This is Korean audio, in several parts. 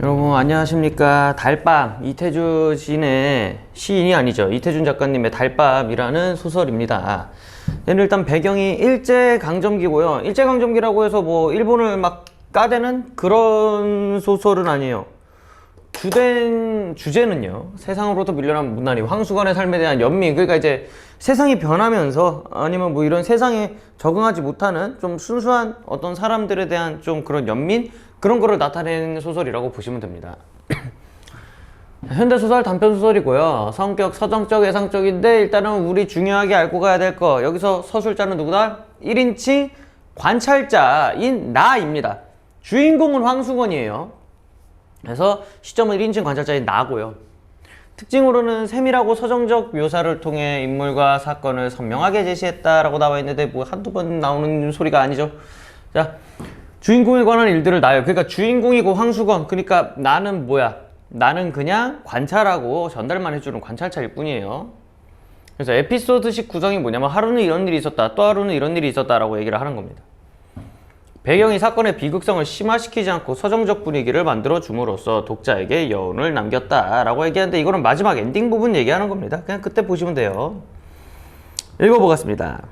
여러분 안녕하십니까. 달밤, 이태준 시인의 시인이 아니죠, 이태준 작가님의 달밤이라는 소설입니다. 얘는 일단 배경이 일제강점기고요. 일제강점기라고 해서 뭐 일본을 막 까대는 그런 소설은 아니에요. 주제는요, 세상으로부터 밀려난 문난이, 황수건의 삶에 대한 연민. 그러니까 이제 세상이 변하면서 아니면 뭐 이런 세상에 적응하지 못하는 좀 순수한 어떤 사람들에 대한 좀 그런 연민, 그런 거를 나타내는 소설이라고 보시면 됩니다. 현대소설 단편소설이고요. 성격 서정적, 예상적인데 일단은 우리 중요하게 알고 가야 될 거, 여기서 서술자는 누구다? 1인칭 관찰자인 나입니다. 주인공은 황수건이에요. 그래서 시점은 1인칭 관찰자인 나고요. 특징으로는 세밀하고 서정적 묘사를 통해 인물과 사건을 선명하게 제시했다라고 나와 있는데 뭐 한두 번 나오는 소리가 아니죠. 자, 주인공에 관한 일들을 나요. 그러니까 주인공이고 황수건, 그러니까 나는 뭐야? 나는 그냥 관찰하고 전달만 해주는 관찰자일 뿐이에요. 그래서 에피소드식 구성이 뭐냐면 하루는 이런 일이 있었다, 또 하루는 이런 일이 있었다라고 얘기를 하는 겁니다. 배경이 사건의 비극성을 심화시키지 않고 서정적 분위기를 만들어 줌으로써 독자에게 여운을 남겼다라고 얘기하는데, 이거는 마지막 엔딩 부분 얘기하는 겁니다. 그냥 그때 보시면 돼요. 읽어보겠습니다.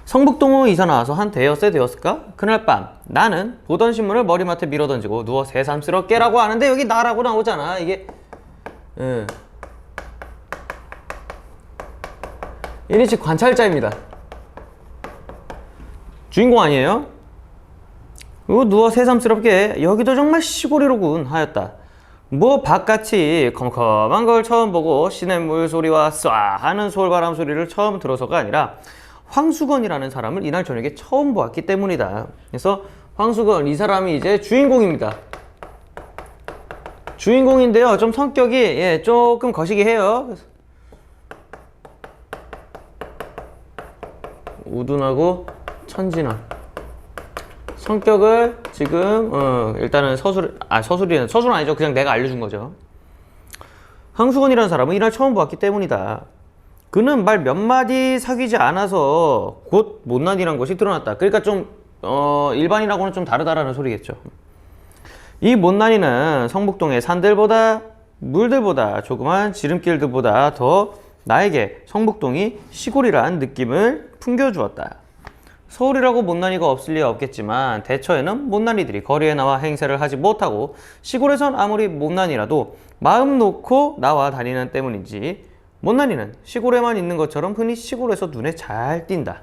성북동으로 이사 나와서 한 대여섯 되었을까? 그날 밤 나는 보던 신문을 머리맡에 밀어던지고 누워 새삼스럽게 라고 하는데, 여기 나라고 나오잖아. 이게 1인칭 관찰자입니다. 주인공 아니에요? 그리고 누워 새삼스럽게 여기도 정말 시골이로군 하였다. 뭐 바깥이 컴컴한 걸 처음 보고 시냇물 소리와 쏴 하는 솔바람 소리를 처음 들어서가 아니라 황수건이라는 사람을 이날 저녁에 처음 보았기 때문이다. 그래서 황수건, 이 사람이 이제 주인공입니다. 주인공인데요, 좀 성격이 조금 거시기해요. 우둔하고 천진한 성격을 지금 일단은 서술은 아니죠. 그냥 내가 알려준 거죠. 황수건이라는 사람은 이날 처음 보았기 때문이다. 그는 말 몇 마디 사귀지 않아서 곧 못난이란 것이 드러났다. 그러니까 좀 일반인하고는 좀 다르다라는 소리겠죠. 이 못난이는 성북동의 산들보다 물들보다 조그만 지름길들보다 더 나에게 성북동이 시골이란 느낌을 풍겨주었다. 서울이라고 못난이가 없을 리 없겠지만 대처에는 못난이들이 거리에 나와 행세를 하지 못하고 시골에선 아무리 못난이라도 마음 놓고 나와 다니는 때문인지 못난이는 시골에만 있는 것처럼 흔히 시골에서 눈에 잘 띈다.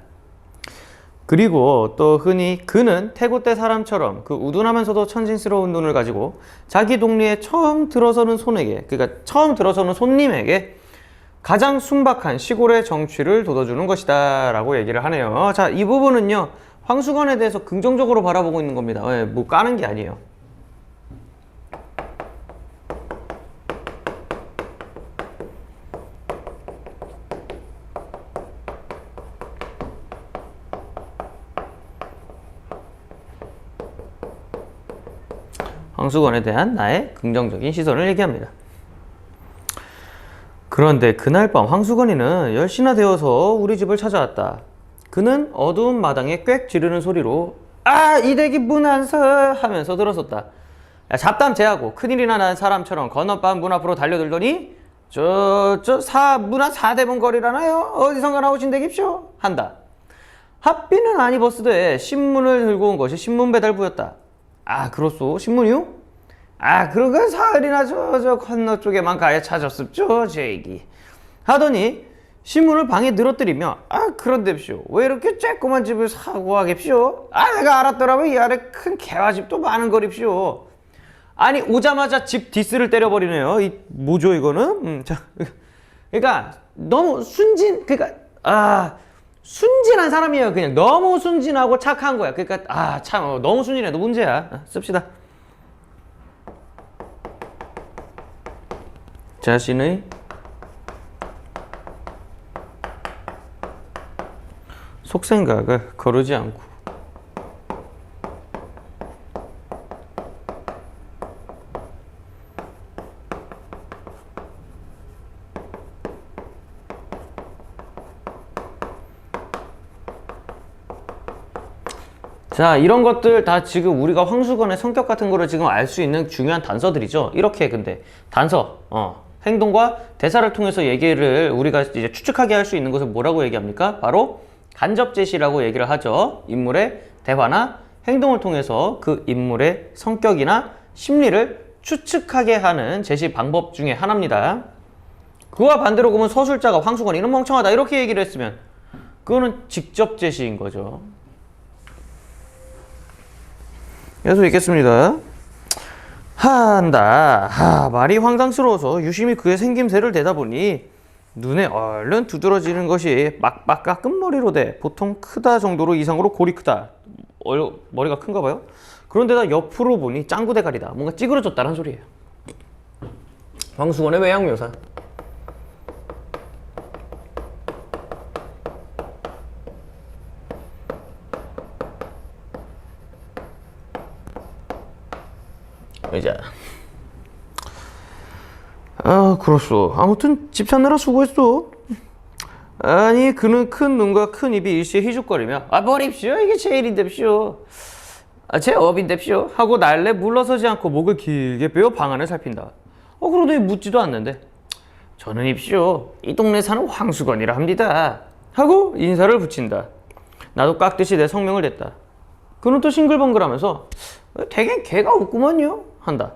그리고 또 흔히 그는 태고때 사람처럼 그 우둔하면서도 천진스러운 눈을 가지고 자기 동리에 처음 들어서는 손님에게 가장 순박한 시골의 정취를 돋워주는 것이다 라고 얘기를 하네요. 자, 이 부분은요, 황수건에 대해서 긍정적으로 바라보고 있는 겁니다. 뭐 까는 게 아니에요. 황수건에 대한 나의 긍정적인 시선을 얘기합니다. 그런데 그날 밤 황수건이는 10시나 되어서 우리 집을 찾아왔다. 그는 어두운 마당에 꽥 지르는 소리로 이 댁이 문 안 서 하면서 들어섰다. 잡담 제하고 큰일이나 난 사람처럼 건너편 문 앞으로 달려들더니 문 앞 4대문 거리라나요? 어디선가 나오신 댁입쇼? 한다. 합비는 안 입었으되 신문을 들고 온 것이 신문 배달부였다. 그렇소, 신문이요? 그러가 사흘이나 저 건너 쪽에만 가야 찾았습죠, 제 얘기. 하더니 신문을 방에 늘어뜨리며 그런데쇼, 왜 이렇게 쬐꼬만 집을 사고 하겠쇼? 내가 알았더라면 이 아래 큰 개화집도 많은 거립쇼. 아니, 오자마자 집 디스를 때려버리네요. 뭐죠 이거는? 그러니까 너무 순진한 사람이에요. 그냥 너무 순진하고 착한 거야. 그러니까 참 너무 순진해도 문제야. 씁시다. 자신의 속생각을 거르지 않고 자, 이런 것들 다 지금 우리가 황수건의 성격 같은 거를 지금 알 수 있는 중요한 단서들이죠. 이렇게 근데 단서, 행동과 대사를 통해서 얘기를 우리가 이제 추측하게 할 수 있는 것을 뭐라고 얘기합니까? 바로 간접 제시라고 얘기를 하죠. 인물의 대화나 행동을 통해서 그 인물의 성격이나 심리를 추측하게 하는 제시 방법 중에 하나입니다. 그와 반대로 보면 서술자가 황수건 이는 멍청하다 이렇게 얘기를 했으면 그거는 직접 제시인 거죠. 계속 읽겠습니다. 한다. 말이 황당스러워서 유심히 그의 생김새를 대다 보니 눈에 얼른 두드러지는 것이 빡빡 깎은 머리로 돼. 보통 크다 정도로 이상으로 골이 크다. 머리가 큰가 봐요. 그런데다 옆으로 보니 짱구 대가리다. 뭔가 찌그러졌다는 소리예요. 황수건의 외양묘사. 의자. 그렇소. 아무튼 집 찾느라 수고했어. 아니, 그는 큰 눈과 큰 입이 일시에 희죽거리며 버립시오. 이게 제 일인데쇼. 제 업인데쇼. 하고 날래 물러서지 않고 목을 길게 빼어 방안을 살핀다. 그러더니 묻지도 않는데 저는 입시오. 이 동네 사는 황수건이라 합니다. 하고 인사를 붙인다. 나도 깍듯이 내 성명을 댔다. 그는 또 싱글벙글하면서 되게 개가 없구먼요 한다.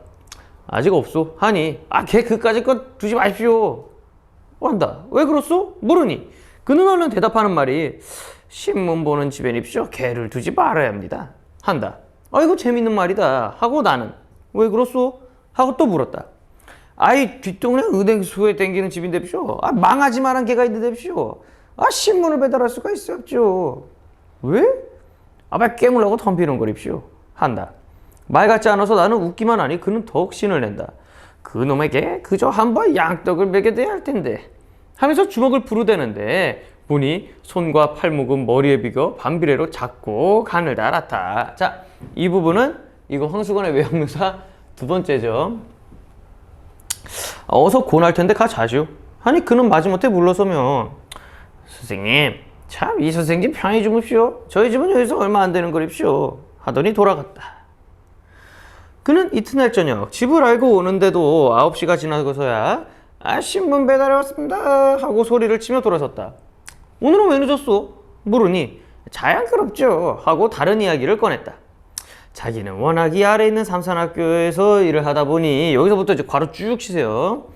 아직 없소 하니 개 그까짓 것 두지 마십시오 한다. 왜 그렇소? 모르니 그는 얼른 대답하는 말이 신문 보는 집엔입시오 개를 두지 말아야 합니다 한다. 이거 재밌는 말이다 하고 나는 왜 그렇소? 하고 또 물었다. 뒷동네 은행수에 댕기는 집인데쇼. 망하지만한 개가 있는데쇼. 신문을 배달할 수가 있었죠. 왜? 말 깨물라고 덤비는 거립시오 한다. 말 같지 않아서 나는 웃기만 하니 그는 더욱 신을 낸다. 그놈에게 그저 한번 양떡을 먹여야 할 텐데 하면서 주먹을 부르대는데 보니 손과 팔목은 머리에 비겨 반비례로 작고 가늘다 않았다. 자, 이 부분은 이거 황수건의 외형묘사 두 번째죠. 어서 고날 텐데 가 자시오 하니 그는 마지못해 물러서면 선생님 참 이 선생님 편히 주무시오. 저희 집은 여기서 얼마 안 되는 거립시오 하더니 돌아갔다. 그는 이튿날 저녁 집을 알고 오는데도 9시가 지나고서야 신문 배달해 왔습니다 하고 소리를 치며 돌아섰다. 오늘은 왜 늦었소? 물으니 자연스럽죠 하고 다른 이야기를 꺼냈다. 자기는 워낙 이 아래 있는 삼산학교에서 일을 하다 보니 여기서부터 이제 괄호 쭉 치세요.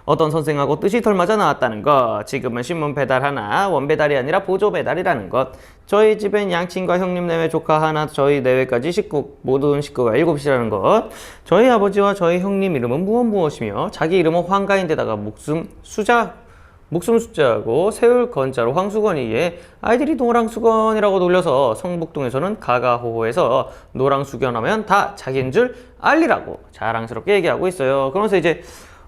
어떤 선생하고 뜻이 덜 맞아 나왔다는 것, 지금은 신문 배달 하나, 원배달이 아니라 보조 배달이라는 것, 저희 집엔 양친과 형님 내외 조카 하나, 저희 내외까지 식구, 모든 식구가 7이라는 것, 저희 아버지와 저희 형님 이름은 무엇이며 자기 이름은 황가인데다가 목숨 숫자하고 세울 건자로 황수건이기에 아이들이 노랑수건이라고 놀려서 성북동에서는 가가호호해서 노랑수견하면 다 자기인 줄 알리라고 자랑스럽게 얘기하고 있어요. 그러면서 이제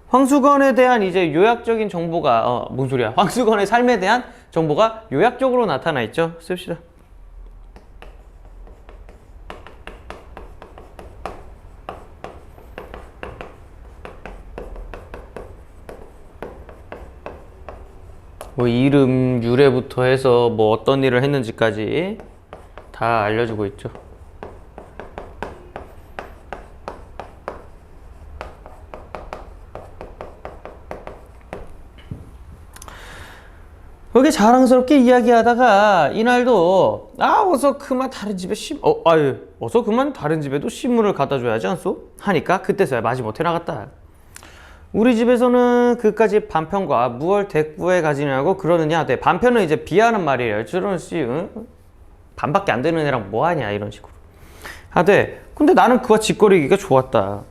황수건에 대한 이제 요약적인 정보가 뭔 소리야? 황수건의 삶에 대한 정보가 요약적으로 나타나 있죠. 씁시다. 뭐 이름, 유래부터 해서 뭐 어떤 일을 했는지까지 다 알려주고 있죠. 그렇게 자랑스럽게 이야기하다가 이날도 어서 그만 다른 집에 어서 그만 다른 집에도 신문을 갖다 줘야지 않소? 하니까 그때서야 마지못해 나갔다. 우리 집에서는 그까지 반편과 무얼 대꾸해 가지냐고 그러느냐. 네, 반편은 이제 비하는 말이에요. 저런 씨 반밖에 안 되는 애랑 뭐하냐 이런 식으로 하되, 근데 나는 그와 짓거리기가 좋았다.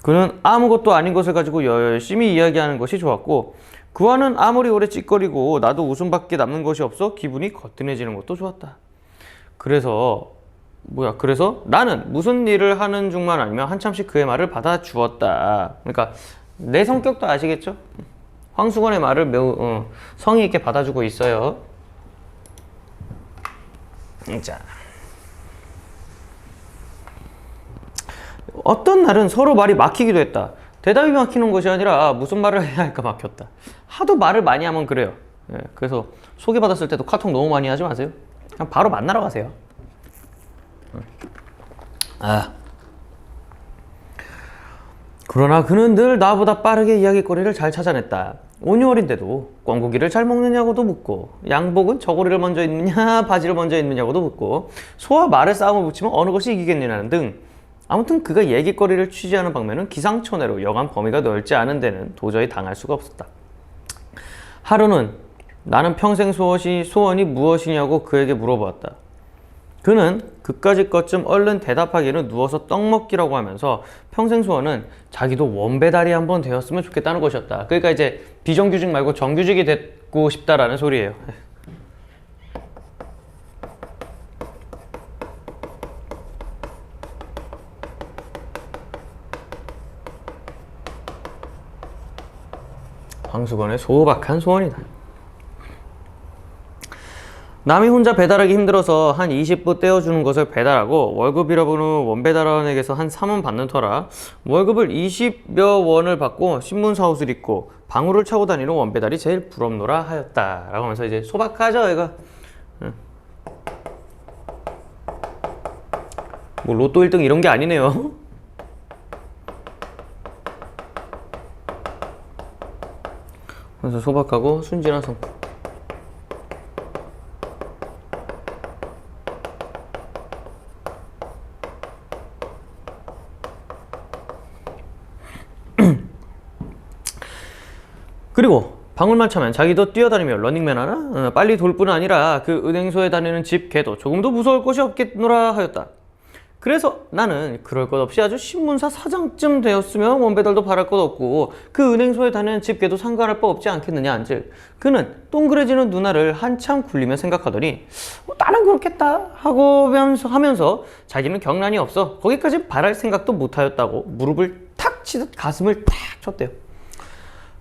그는 아무것도 아닌 것을 가지고 열심히 이야기하는 것이 좋았고, 그와는 아무리 오래 찌꺼리고 나도 웃음밖에 남는 것이 없어 기분이 거뜬해지는 것도 좋았다. 그래서 나는 무슨 일을 하는 중만 아니면 한참씩 그의 말을 받아주었다. 그러니까 내 성격도 아시겠죠? 황수건의 말을 매우 성의 있게 받아주고 있어요. 자, 어떤 날은 서로 말이 막히기도 했다. 대답이 막히는 것이 아니라 무슨 말을 해야 할까 막혔다. 하도 말을 많이 하면 그래요. 그래서 소개받았을 때도 카톡 너무 많이 하지 마세요. 그냥 바로 만나러 가세요. 아. 그러나 그는 늘 나보다 빠르게 이야기거리를 잘 찾아냈다. 5개월인데도 꿩고기를 잘 먹느냐고도 묻고, 양복은 저고리를 먼저 입느냐 바지를 먼저 입느냐고도 묻고, 소와 말의 싸움을 붙이면 어느 것이 이기겠느냐는 등, 아무튼 그가 얘기거리를 취재하는 방면은 기상천외로 여간 범위가 넓지 않은 데는 도저히 당할 수가 없었다. 하루는 나는 평생 소원이 무엇이냐고 그에게 물어보았다. 그는 그까짓 것쯤 얼른 대답하기는 누워서 떡 먹기라고 하면서 평생 소원은 자기도 원배달이 한번 되었으면 좋겠다는 것이었다. 그러니까 이제 비정규직 말고 정규직이 되고 싶다라는 소리예요. 황수건의 소박한 소원이다. 남이 혼자 배달하기 힘들어서 한 20부 떼어주는 것을 배달하고 월급 잃어본 후 원배달원에게서 한 3원 받는 터라 월급을 20여 원을 받고 신문사 옷을 입고 방울을 차고 다니는 원배달이 제일 부럽노라 하였다 라고 하면서 이제 소박하죠 이거. 뭐 로또 1등 이런 게 아니네요. 그래서 소박하고 순진한 성품. 그리고 방울만 차면 자기도 뛰어다니며 런닝맨 하나? 빨리 돌 뿐 아니라 그 은행소에 다니는 집 개도 조금도 무서울 것이 없겠노라 하였다. 그래서 나는 그럴 것 없이 아주 신문사 사장쯤 되었으면 원배달도 바랄 것 없고 그 은행소에 다니는 집 개도 상관할 바 없지 않겠느냐 한즉 그는 동그래지는 누나를 한참 굴리며 생각하더니 나는 그렇겠다 하고 하면서 자기는 경란이 없어 거기까지 바랄 생각도 못하였다고 무릎을 탁 치듯 가슴을 탁 쳤대요.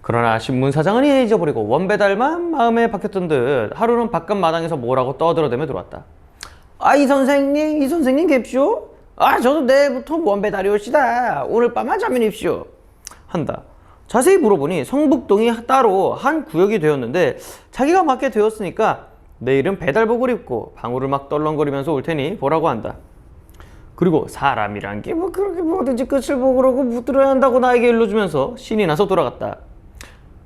그러나 신문사장은 잊어버리고 원배달만 마음에 박혔던 듯 하루는 바깥 마당에서 뭐라고 떠들어대며 들어왔다. 이 선생님 갭쇼? 저도 내일부터 원배달이옵시다. 오늘 밤만 자면 입시오. 한다. 자세히 물어보니 성북동이 따로 한 구역이 되었는데 자기가 맡게 되었으니까 내일은 배달복을 입고 방울을 막 떨렁거리면서 올 테니 보라고 한다. 그리고 사람이란 게 뭐 그렇게 뭐든지 끝을 보고 그러고 묻들어야 한다고 나에게 일러주면서 신이 나서 돌아갔다.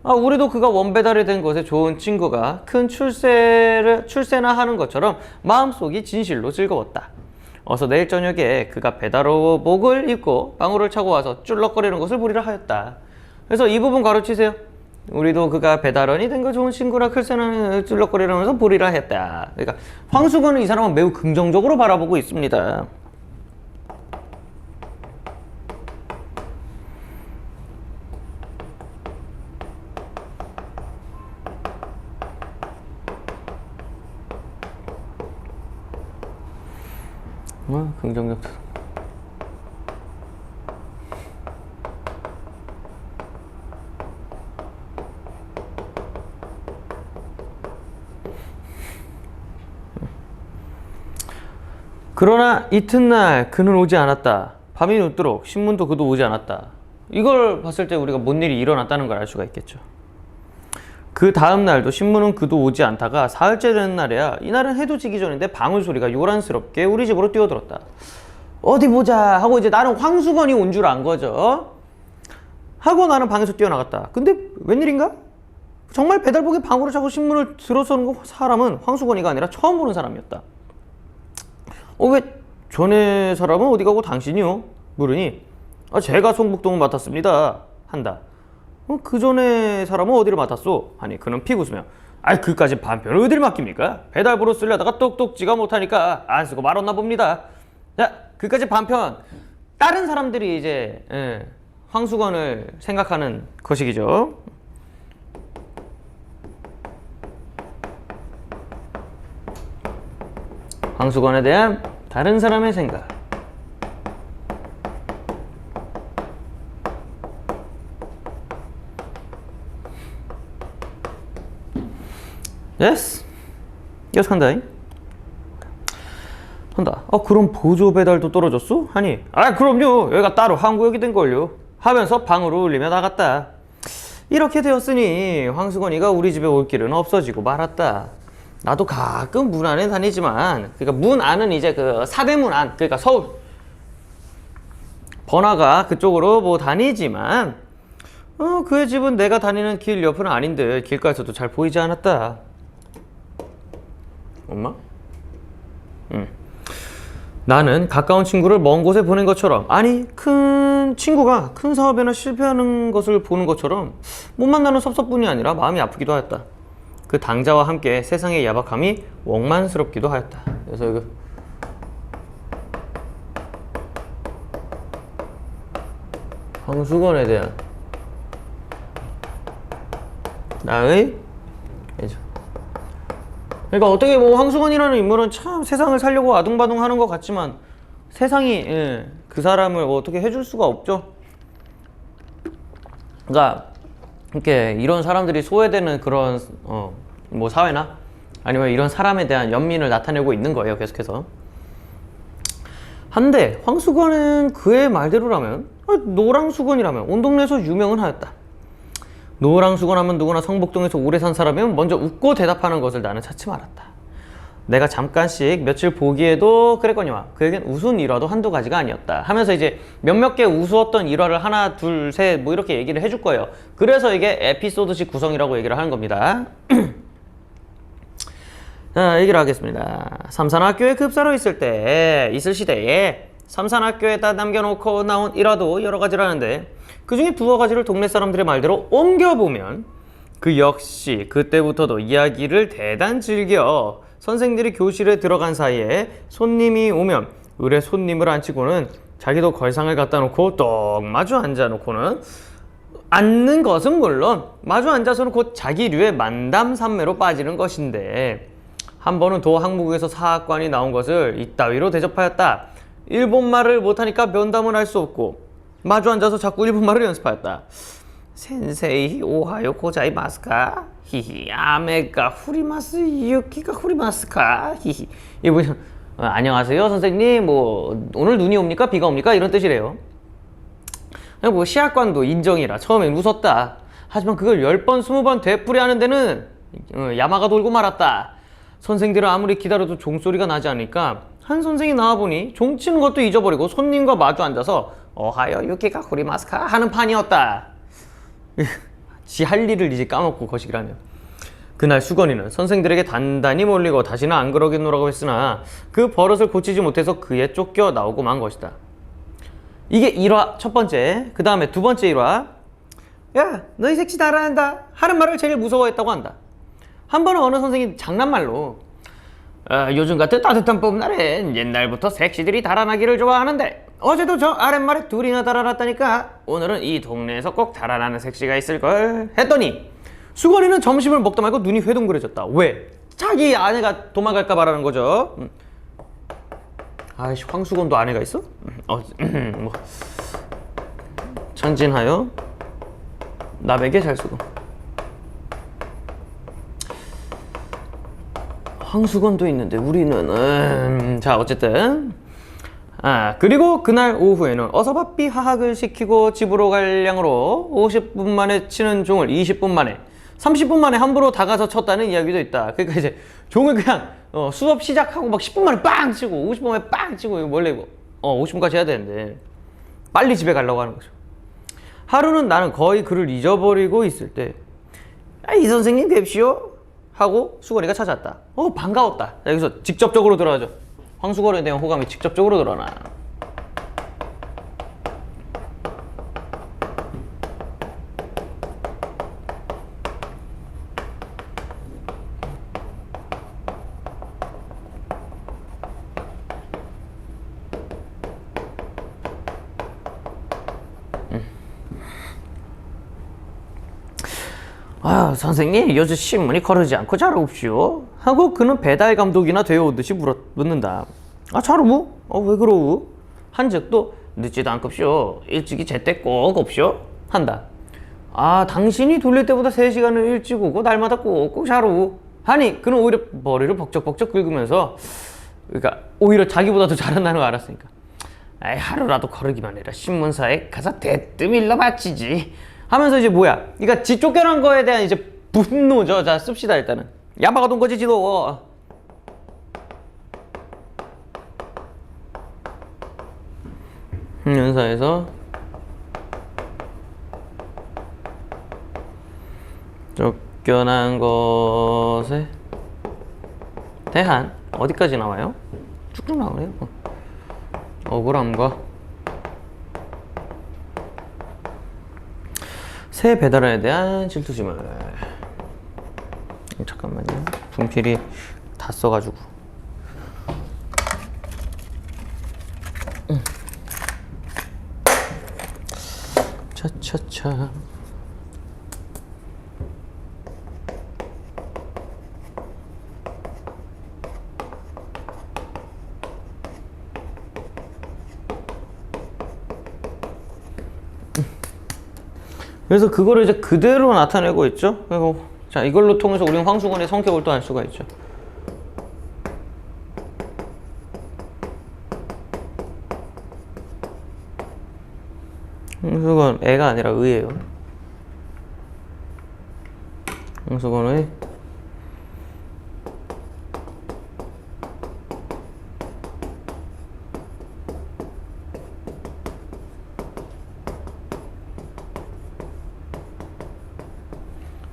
우리도 그가 원배달이 된 것에 좋은 친구가 큰 출세나 하는 것처럼 마음속이 진실로 즐거웠다. 어서 내일 저녁에 그가 배달복을 입고 방울을 차고 와서 쭈럭거리는 것을 보리라 하였다. 그래서 이 부분 가로치세요. 우리도 그가 배달원이 된 거 좋은 친구라 클세나 쭈럭거리면서 보리라 했다. 그러니까 황수건은 이 사람은 매우 긍정적으로 바라보고 있습니다. 긍정적. 그러나 이튿날 그는 오지 않았다. 밤이 늦도록 신문도 그도 오지 않았다. 이걸 봤을 때 우리가 뭔 일이 일어났다는 걸 알 수가 있겠죠. 그 다음 날도 신문은 그도 오지 않다가 사흘째 되는 날이야. 이날은 해도 지기 전인데 방울 소리가 요란스럽게 우리 집으로 뛰어들었다. 어디 보자 하고 이제 나는 황수건이 온 줄 안 거죠. 하고 나는 방에서 뛰어나갔다. 근데 웬일인가? 정말 배달복에 방울을 차고 신문을 들어서는 사람은 황수건이가 아니라 처음 보는 사람이었다. 왜 전에 사람은 어디 가고 당신이요? 물으니 제가 성북동을 맡았습니다 한다. 그 전에 사람은 어디를 맡았소? 하니 그는 픽 웃으며 그까지 반편을 어디를 맡깁니까? 배달부로 쓰려다가 똑똑지가 못하니까 안 쓰고 말았나 봅니다. 자, 그까지 반편. 다른 사람들이 이제 황수건을 생각하는 거식이죠. 황수건에 대한 다른 사람의 생각. 예스. 계속 한다. 그럼 보조 배달도 떨어졌어? 하니 그럼요. 여기가 따로 한 구역이 된걸요. 하면서 방으로 울리며 나갔다. 이렇게 되었으니 황수건이가 우리 집에 올 길은 없어지고 말았다. 나도 가끔 문 안에 다니지만, 그러니까 문 안은 이제 그 사대문 안, 그러니까 서울 번화가 그쪽으로 뭐 다니지만, 그의 집은 내가 다니는 길 옆은 아닌데 길가에서도 잘 보이지 않았다. 엄마? 응. 나는 가까운 친구를 먼 곳에 보낸 것처럼, 아니 큰 친구가 큰 사업에나 실패하는 것을 보는 것처럼 못 만나는 섭섭뿐이 아니라 마음이 아프기도 하였다. 그 당자와 함께 세상의 야박함이 원망스럽기도 하였다. 그래서 이거 황수건에 대한 나의 애정. 그러니까 어떻게 뭐 황수건이라는 인물은 참 세상을 살려고 아둥바둥하는 것 같지만 세상이 그 사람을 어떻게 해줄 수가 없죠. 그러니까 이렇게 이런 사람들이 소외되는 그런 뭐 사회나 아니면 이런 사람에 대한 연민을 나타내고 있는 거예요. 계속해서. 한데 황수건은 그의 말대로라면 노랑수건이라면 온 동네에서 유명은 하였다. 노랑수건 하면 누구나 성북동에서 오래 산 사람이면 먼저 웃고 대답하는 것을 나는 차츰 알았다. 내가 잠깐씩 며칠 보기에도 그랬거니와 그에겐 우스운 일화도 한두 가지가 아니었다 하면서 이제 몇몇 개 우스웠던 일화를 하나 둘 셋 뭐 이렇게 얘기를 해줄 거예요. 그래서 이게 에피소드식 구성이라고 얘기를 하는 겁니다. 자, 얘기를 하겠습니다. 삼산학교에 급사로 있을 시대에 삼산학교에다 남겨놓고 나온 일화도 여러 가지라는데 그 중에 두어 가지를 동네 사람들의 말대로 옮겨보면 그 역시 그때부터도 이야기를 대단 즐겨 선생들이 교실에 들어간 사이에 손님이 오면 의뢰 손님을 앉히고는 자기도 걸상을 갖다 놓고 똑 마주 앉아놓고는 앉는 것은 물론 마주 앉아서는 곧 자기류의 만담산매로 빠지는 것인데 한 번은 도 항목에서 사학관이 나온 것을 이따위로 대접하였다. 일본말을 못하니까 면담은 할 수 없고 마주 앉아서 자꾸 일본말을 연습하였다. 센세이 오하요 고자이 마스카? 히히 아메가 후리마스 유키가 후리마스카? 히히 이거 안녕하세요 선생님 뭐 오늘 눈이 옵니까 비가 옵니까 이런 뜻이래요. 뭐 시학관도 인정이라 처음엔 웃었다. 하지만 그걸 10번 20번 되풀이하는 데는 야마가 돌고 말았다. 선생들은 아무리 기다려도 종소리가 나지 않으니까 한 선생이 나와보니 종치는 것도 잊어버리고 손님과 마주 앉아서 어하요 유키가 후리마스카 하는 판이었다. 지 할 일을 이제 까먹고 거시기라며. 그날 수건이는 선생들에게 단단히 몰리고 다시는 안 그러겠노라고 했으나 그 버릇을 고치지 못해서 그에 쫓겨 나오고 만 것이다. 이게 1화 첫 번째. 그 다음에 두 번째 1화. 야, 너희 색시 달아난다 하는 말을 제일 무서워했다고 한다. 한 번은 어느 선생이 장난말로 요즘 같은 따뜻한 봄날엔 옛날부터 색시들이 달아나기를 좋아하는데 어제도 저 아랫말에 둘이나 달아났다니까 오늘은 이 동네에서 꼭 달아나는 색시가 있을걸 했더니 수건이는 점심을 먹다 말고 눈이 회동그래졌다. 왜? 자기 아내가 도망갈까 봐라는 거죠. 아이씨 황수건도 아내가 있어? 뭐. 천진하여 나에게 잘 쓰고 황수건도 있는데 우리는 자 어쨌든 그리고 그날 오후에는 어서 바삐 하학을 시키고 집으로 갈 양으로 50분 만에 치는 종을 20분 만에 30분 만에 함부로 다가서 쳤다는 이야기도 있다. 그러니까 이제 종을 그냥 수업 시작하고 막 10분 만에 빵 치고 50분 만에 빵 치고 이거 원래 50분까지 해야 되는데 빨리 집에 가려고 하는 거죠. 하루는 나는 거의 그를 잊어버리고 있을 때 이 선생님 뵙시오 하고 수건이가 찾아왔다. 반가웠다. 여기서 직접적으로 들어가죠. 황수건에 대한 호감이 직접적으로 드러나. 선생님 요즘 신문이 거르지 않고 잘 옵시오 하고 그는 배달 감독이나 되어오듯이 묻는다. 잘 오무? 왜 그러우? 한즉 또 늦지도 않겠쇼 일찍이 제때 꼭 옵시오 한다. 당신이 돌릴 때보다 3시간을 일찍 오고 날마다 꼭꼭 잘 오우 하니 그는 오히려 머리를 벅적벅적 긁으면서 그러니까 오히려 자기보다 더 잘한다는 걸 알았으니까 하루라도 거르기만 해라 신문사에 가서 대뜸 일러바치지 하면서 이제 뭐야 그러니까 지 쫓겨난 거에 대한 이제 분노죠. 자 씁시다 일단은. 야마가 돈 거지 지도. 연사에서 쫓겨난 것에 대한 어디까지 나와요? 쭉쭉 나오네요. 억울함과 새 배달원에 대한 질투심을. 잠깐만요. 분필이 다 써가지고. 차차차. 그래서 그거를 이제 그대로 나타내고 있죠. 그리고 자, 이걸로 통해서 우리는 황수건의 성격을 또 알 수가 있죠. 황수건 애가 아니라 의예요. 황수건의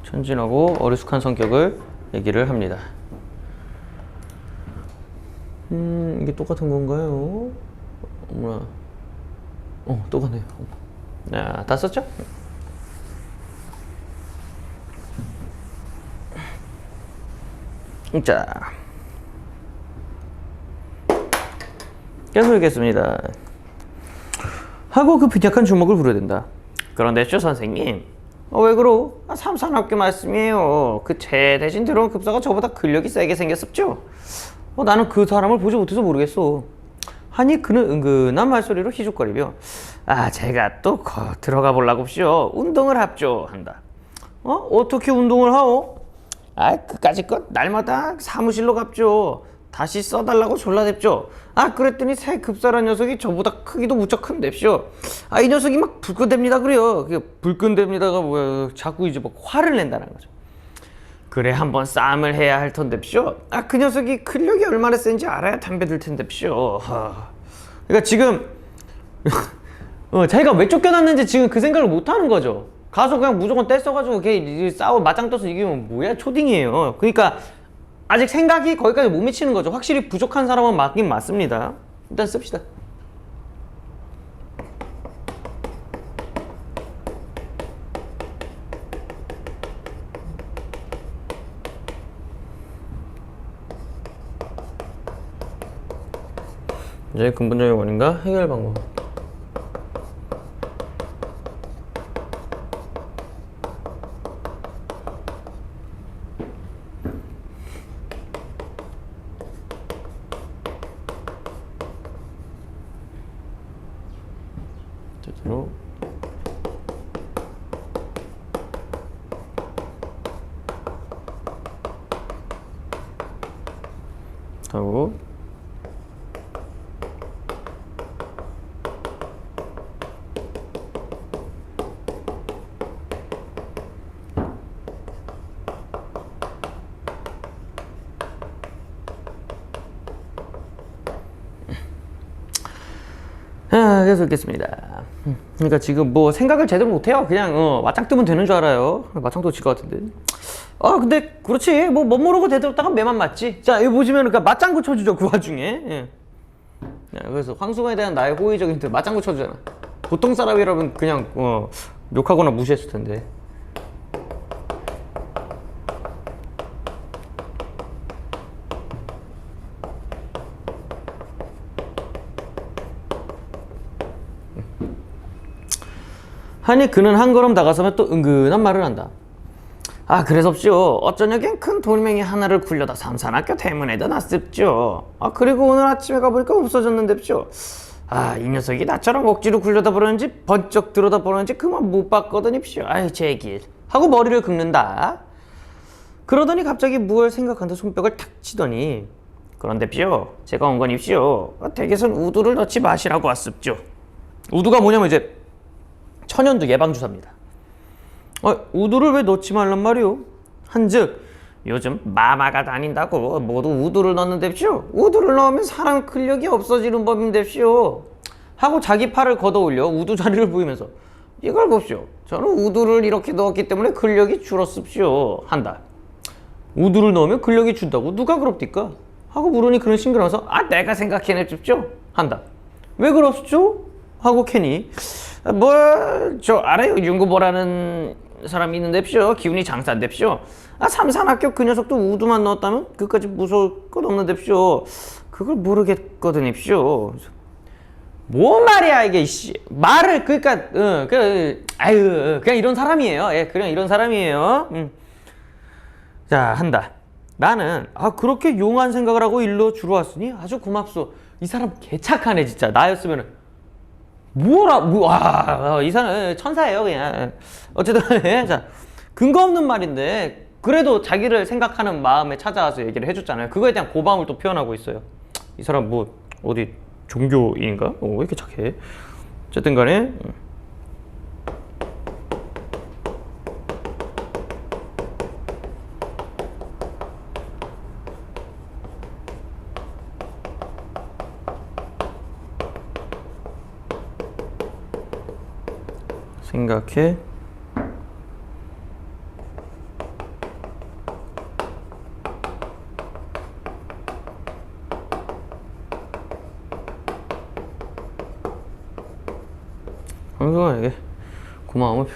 천진하고 어리숙한 성격을 얘기를 합니다. 이게 똑같은 건가요? 뭐야? 똑같네요. 다 썼죠? 자, 계속 읽겠습니다. 하고 그 빈약한 주먹을 부려댄다. 그런데 쇼 선생님, 왜 그러? 삼산학교 말씀이에요. 그 제 대신 들어온 급사가 저보다 근력이 세게 생겼었죠. 나는 그 사람을 보지 못해서 모르겠어. 하니 그는 은근한 말소리로 희죽거리며 제가 또 들어가 보려고쇼. 운동을 합죠 한다. 어떻게 운동을 하오? 그까짓 것 날마다 사무실로 갑죠. 다시 써달라고 졸라댔죠. 그랬더니 새 급사란 녀석이 저보다 크기도 무척 큰데쇼. 이 녀석이 막 불끈댑니다 그래요. 불끈댑니다가 뭐야? 자꾸 이제 막 화를 낸다는 거죠. 그래 한번 싸움을 해야 할 텐데쇼. 그 녀석이 근력이 얼마나 센지 알아야 담배 들 텐데쇼. 그러니까 지금 자기가 왜 쫓겨났는지 지금 그 생각을 못 하는 거죠. 가서 그냥 무조건 떼써가지고 걔 싸워 맞짱 떠서 이기면 뭐야? 초딩이에요. 그러니까 아직 생각이 거기까지 못 미치는 거죠. 확실히 부족한 사람은 맞긴 맞습니다. 일단 씁시다. 이제 근본적인 원인과 해결 방법. 제대로 하고 계속 읽겠습니다. 그러니까 지금 뭐 생각을 제대로 못해요. 그냥 맞짱 뜨면 되는 줄 알아요. 맞짱도 칠 것 같은데. 근데 그렇지. 뭐 멋모르고 대들었다가 매만 맞지. 자 여기 보시면 그러니까 맞장구 쳐주죠 그 와중에. 예. 그래서 황수건에 대한 나의 호의적인 뜻 맞장구 쳐주잖아. 보통 사람이라면 그냥 욕하거나 무시했을 텐데. 하니 그는 한 걸음 다가서면 또 은근한 말을 한다. 그래서쇼 어쩌냐겐 큰 돌멩이 하나를 굴려다 삼산학교 대문에다 놨습죠. 그리고 오늘 아침에 가보니까 없어졌는데쇼. 이 녀석이 나처럼 억지로 굴려다 보는지 번쩍 들여다 보는지 그만 못 봤거든요. 제길 하고 머리를 긁는다. 그러더니 갑자기 무얼 생각한 듯 손뼉을 탁 치더니 그런데쇼 제가 온 건 입쇼. 댁에선 우두를 넣지 마시라고 왔습죠. 우두가 뭐냐면 이제 천연두 예방주사입니다. 우두를 왜 넣지 말란 말이오? 한즉 요즘 마마가 다닌다고 모두 우두를 넣는답시오. 우두를 넣으면 사람 근력이 없어지는 법인답시오. 하고 자기 팔을 걷어 올려 우두 자리를 보이면서 이걸 봅시오. 저는 우두를 이렇게 넣었기 때문에 근력이 줄었습시오. 한다. 우두를 넣으면 근력이 준다고 누가 그럽니까? 하고 물으니 그는 싱그러워서 내가 생각해내십시오. 한다. 왜 그럽시오? 하고 캐니 저 알아요. 윤구보라는 사람이 있는데쇼. 기운이 장사인데쇼. 삼산학교 그 녀석도 우두만 넣었다면 그까지 무서울 것 없는데쇼. 그걸 모르겠거든요. 뭔 말이야 이게 말을 그러니까 그냥 이런 사람이에요. 예, 그냥 이런 사람이에요. 자, 한다. 나는 그렇게 용한 생각을 하고 일로 주러 왔으니 아주 고맙소. 이 사람 개착하네 진짜. 나였으면은 이 사람 천사예요 그냥. 어쨌든 간에 자, 근거 없는 말인데 그래도 자기를 생각하는 마음에 찾아와서 얘기를 해줬잖아요. 그거에 대한 고마움을 또 표현하고 있어요. 이 사람 어디 종교인가? 왜 이렇게 착해? 어쨌든 간에 생각해 황승환에게 고마움을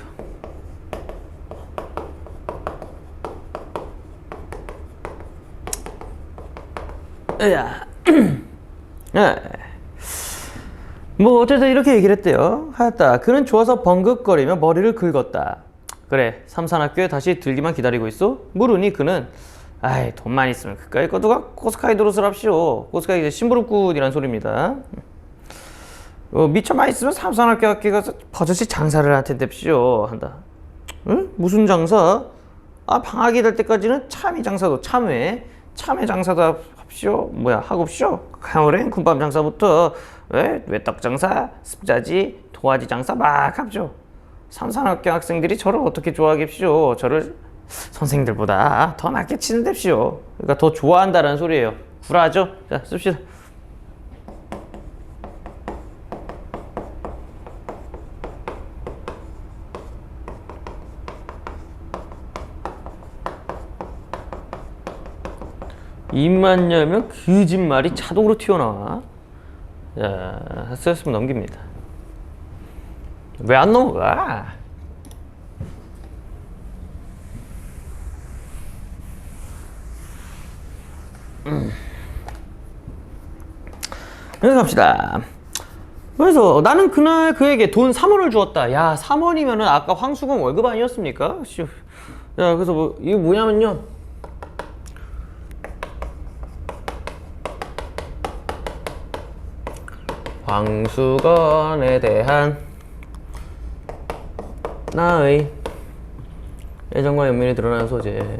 야. 어쨌든 이렇게 얘기를 했대요. 하였다. 그는 좋아서 벙긋거리며 머리를 긁었다. 그래, 삼산학교에 다시 들기만 기다리고 있어? 물으니 그는 돈만 있으면 그까이 거 누가 코스카이 노릇을 합시오. 코스카이 이제 심부름꾼이란 소리입니다. 미처만 있으면 삼산학교 학교 가서 버젓이 장사를 할 텐데쇼. 한다. 응? 무슨 장사? 방학이 될 때까지는 참외 장사도 참외 장사도 합시오. 하급쇼. 가을엔 군밤 장사부터 외떡 장사, 습자지, 도화지 장사 막 합죠. 삼산학교 학생들이 저를 어떻게 좋아하겠쇼. 저를 선생들보다 더 낫게 치는답시오. 그러니까 더 좋아한다는 소리예요. 구라죠? 자, 씁시다. 입만 열면 거짓말이 자동으로 튀어나와. 자, 쓰였으면 넘깁니다. 왜 안 넘어가? 여기 갑시다. 그래서 나는 그날 그에게 돈 3원을 주었다. 야, 3원이면은 아까 황수건 월급 아니었습니까? 자, 그래서 이게 뭐냐면요. 황수건에 대한 나의 애정과 연민이 드러나는 소재.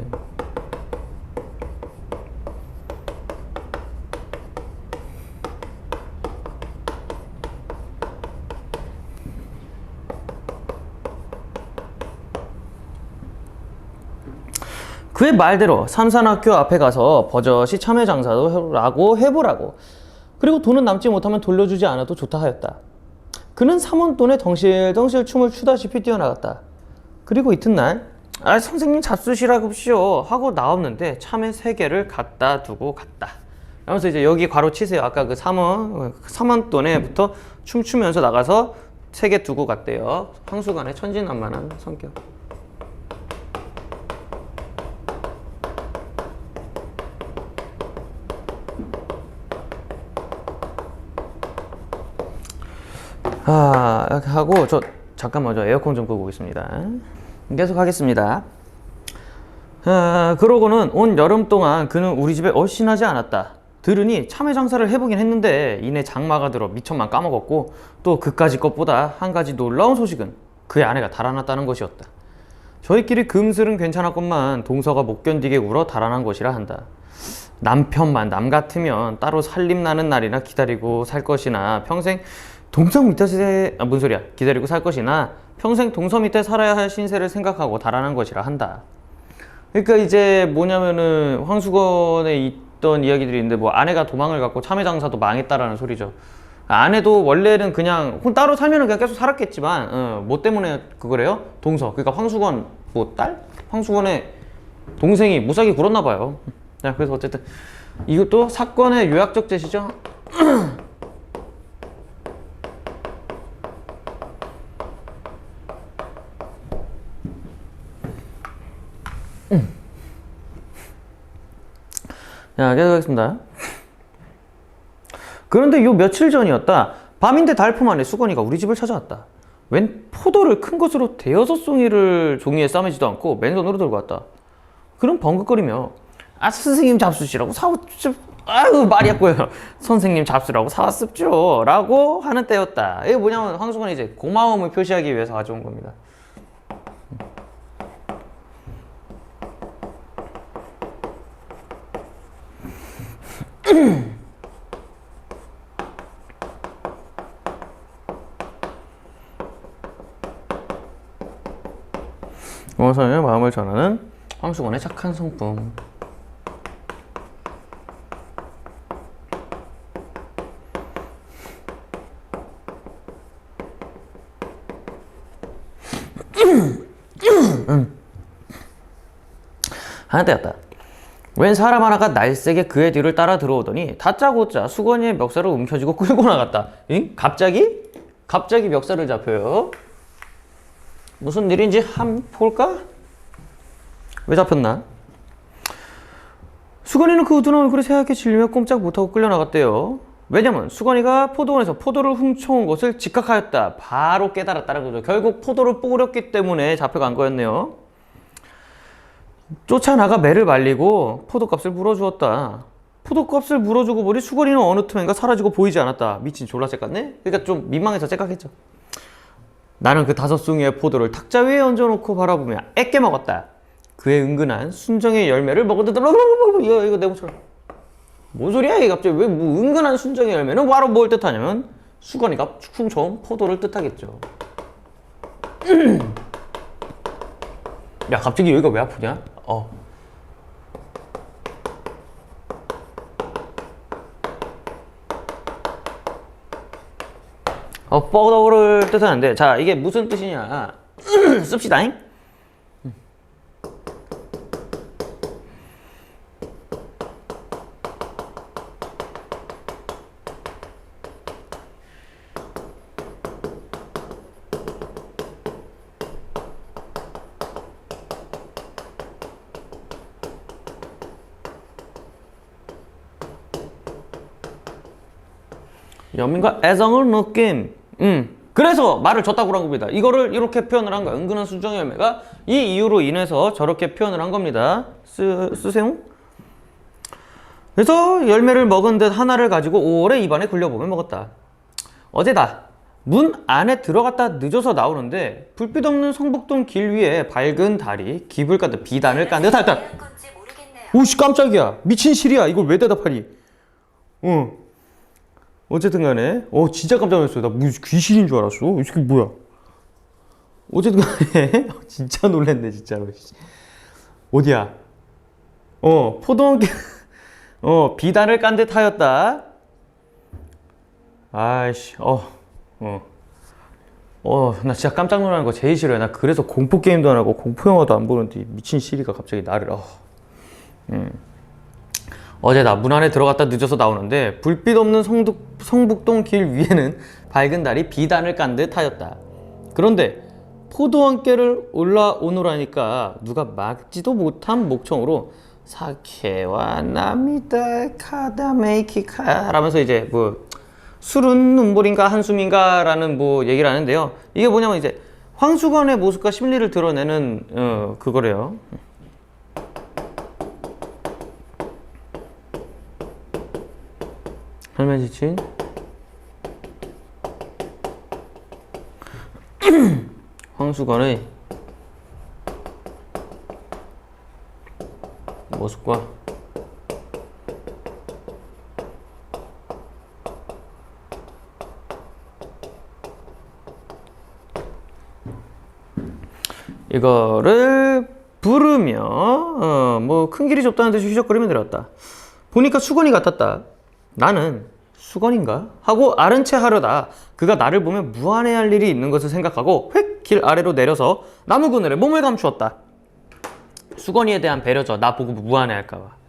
그의 말대로 삼산학교 앞에 가서 버젓이 참외 장사도 라고 해보라고. 그리고 돈은 남지 못하면 돌려주지 않아도 좋다 하였다. 그는 3원 돈에 덩실덩실 춤을 추다시피 뛰어나갔다. 그리고 이튿날 선생님 잡수시라고쇼 하고 나왔는데 참외 3개를 갖다 두고 갔다. 그러면서 이제 여기 괄호 치세요. 아까 그 3원 돈에부터 춤추면서 나가서 3개 두고 갔대요. 황수간의 천진난만한 성격. 이렇게 하고 잠깐만 에어컨 좀 끄고 오겠습니다. 계속 하겠습니다. 그러고는 온 여름 동안 그는 우리 집에 얼씬하지 않았다. 들으니 참외 장사를 해보긴 했는데 이내 장마가 들어 미천만 까먹었고 또 그까지 것보다 한 가지 놀라운 소식은 그의 아내가 달아났다는 것이었다. 저희끼리 금슬은 괜찮았건만 동서가 못 견디게 울어 달아난 것이라 한다. 남편만 남 같으면 따로 살림나는 날이나 기다리고 살 것이나 평생 동서 밑에서 뭔 소리야? 기다리고 살 것이나 평생 동서 밑에 살아야 할 신세를 생각하고 달아난 것이라 한다. 그러니까 이제 뭐냐면은 황수건에 있던 이야기들이 있는데 뭐 아내가 도망을 갔고 참외 장사도 망했다라는 소리죠. 아내도 원래는 그냥 따로 살면은 그냥 계속 살았겠지만 뭐 때문에 그거래요? 동서. 그러니까 황수건 뭐 딸? 황수건의 동생이 무사하게 굴었나 봐요. 자, 그래서 어쨌든 이것도 사건의 요약적 제시죠. 자, 계속하겠습니다. 그런데 요 며칠 전이었다. 밤인데 달품 안에 수건이가 우리 집을 찾아왔다. 웬 포도를 큰 것으로 대여섯 송이를 종이에 싸매지도 않고 맨손으로 들고 왔다. 그럼 벙긋거리며 아 선생님 잡수시라고 사왔죠. 아유 말이 없고요. 선생님 잡수라고 사왔습죠. 라고 하는 때였다. 이게 뭐냐면 황수건이 이제 고마움을 표시하기 위해서 가져온 겁니다. 고마움의 마음을 전하는 황수건의 착한 성품. 한때였다. 웬 사람 하나가 날쌔게 그의 뒤를 따라 들어오더니 다짜고짜 수건이의 멱살을 움켜쥐고 끌고 나갔다. 응? 갑자기? 갑자기 멱살을 잡혀요. 무슨 일인지 한번 볼까? 왜 잡혔나? 수건이는 그 우둔한 얼굴에 새하얗게 질리며 꼼짝 못하고 끌려나갔대요. 왜냐면 수건이가 포도원에서 포도를 훔쳐온 것을 직각하였다. 바로 깨달았다는 거죠. 결국 포도를 뿌렸기 때문에 잡혀간 거였네요. 쫓아나가 매를 말리고 포도값을 물어주었다. 포도값을 물어주고 보니 수건이는 어느 틈엔가 사라지고 보이지 않았다. 미친 졸라 째깠네? 그러니까 좀 민망해서 째깍했죠. 나는 그 5송이의 포도를 탁자 위에 얹어놓고 바라보며 애깨 먹었다. 그의 은근한 순정의 열매를 먹었다. 이거 내 목소리. 뭔 소리야 이게 갑자기. 왜 뭐 은근한 순정의 열매는 바로 뭘 뜻하냐면 수건이가 훔쳐온 포도를 뜻하겠죠. 야 갑자기 여기가 왜 아프냐? 포도를 뜻하는데 자 이게 무슨 뜻이냐 씁시다잉. 연민과 애정을 느낀. 그래서 말을 줬다고 한 겁니다. 이거를 이렇게 표현을 한 거야. 은근한 순정의 열매가 이 이유로 인해서 저렇게 표현을 한 겁니다. 쓰세요. 그래서 열매를 먹은 듯 하나를 가지고 오래 입안에 굴려보며 먹었다. 어제다. 문 안에 들어갔다 늦어서 나오는데 불빛 없는 성북동 길 위에 밝은 달이 깁을 깐 듯 비단을 깐 듯 하였다. 오씨 깜짝이야. 미친 실이야. 이걸 왜 대답하니? 어쨌든 간에 진짜 깜짝 놀랐어요. 나 무슨 귀신인 줄 알았어. 이 새끼 뭐야. 어쨌든 간에 진짜 놀랐네 진짜로. 어디야? 포도원길 비단을 깐 듯 하였다. 아이씨 나 진짜 깜짝 놀라는 거 제일 싫어요. 나 그래서 공포 게임도 안 하고 공포 영화도 안 보는데 미친 시리가 갑자기 나를 어제 나 문 안에 들어갔다 늦어서 나오는데 불빛 없는 성북동 길 위에는 밝은 달이 비단을 깐 듯 하였다. 그런데 포도원길을 올라오노라니까 누가 막지도 못한 목청으로 사케와 나미다 카다메이키카 라면서 이제 뭐 술은 눈물인가 한숨인가 라는 뭐 얘기를 하는데요. 이게 뭐냐면 이제 황수건의 모습과 심리를 드러내는 그거래요. 삶에 지친 황수건의 모습과 이거를 부르며 뭐 큰 길이 좁다는 듯이 휘적거리며 내려왔다. 보니까 수건이 같았다. 나는 수건인가? 하고 아른 채 하려다 그가 나를 보면 무안해할 일이 있는 것을 생각하고 휙 길 아래로 내려서 나무 그늘에 몸을 감추었다. 수건이에 대한 배려죠. 나 보고 무안해할까 봐.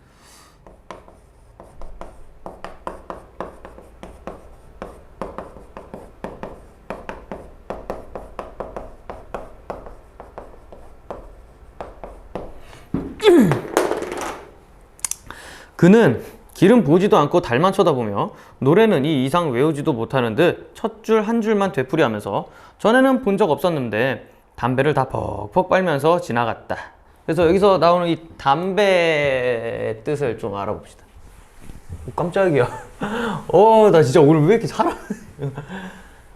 그는 길은 보지도 않고 달만 쳐다보며 노래는 이 이상 외우지도 못하는 듯 첫 줄 한 줄만 되풀이하면서 전에는 본 적 없었는데 담배를 다 퍽퍽 빨면서 지나갔다. 그래서 여기서 나오는 이 담배의 뜻을 좀 알아봅시다. 깜짝이야. 나 진짜 오늘 왜 이렇게 사람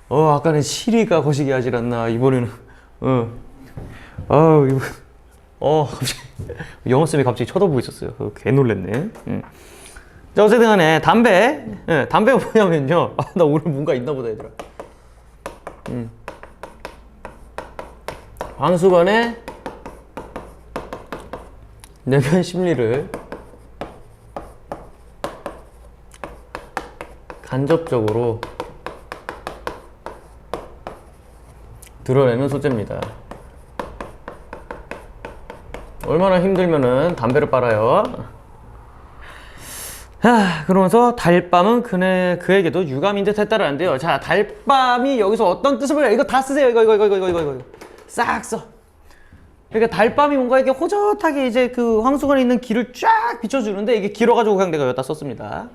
아까는 시리가 거시기 하질 않나. 이번에는 갑자기 영어쌤이 갑자기 쳐다보고 있었어요. 개 놀랬네. 자, 어쨌든 간에 담배가 뭐냐면요. 나 오늘 뭔가 있나 보다 얘들아. 황수건의 내면 심리를 간접적으로 드러내는 소재입니다. 얼마나 힘들면은 담배를 빨아요. 그러면서 달밤은 그에게도 유감인 듯 했다라는데요. 자, 달밤이 여기서 어떤 뜻을 보냐. 이거 다 쓰세요. 이거 싹 써. 그러니까 달밤이 뭔가 이렇게 호젓하게 이제 그 황수건에 있는 길을 쫙 비춰주는데 이게 길어가지고 그냥 내가 여기다 썼습니다.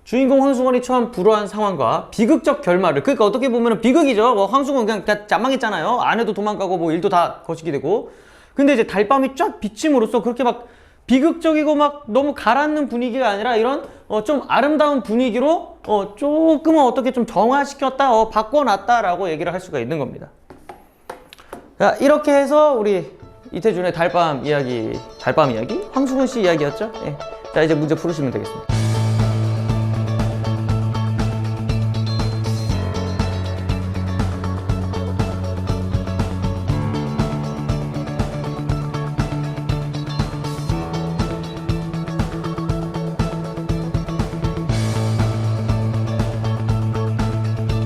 주인공 황수건이 처한 불우한 상황과 비극적 결말을, 그러니까 어떻게 보면 비극이죠. 뭐 황수건 그냥 잔망했잖아요. 아내도 도망가고 뭐 일도 다 거시기 되고. 근데 이제 달밤이 쫙 비침으로써 그렇게 막 비극적이고 막 너무 가라앉는 분위기가 아니라 이런 좀 아름다운 분위기로 조금은 어떻게 좀 정화시켰다, 바꿔놨다라고 얘기를 할 수가 있는 겁니다. 자, 이렇게 해서 우리 이태준의 달밤 이야기 황수건 씨 이야기였죠? 예. 자, 이제 문제 풀으시면 되겠습니다.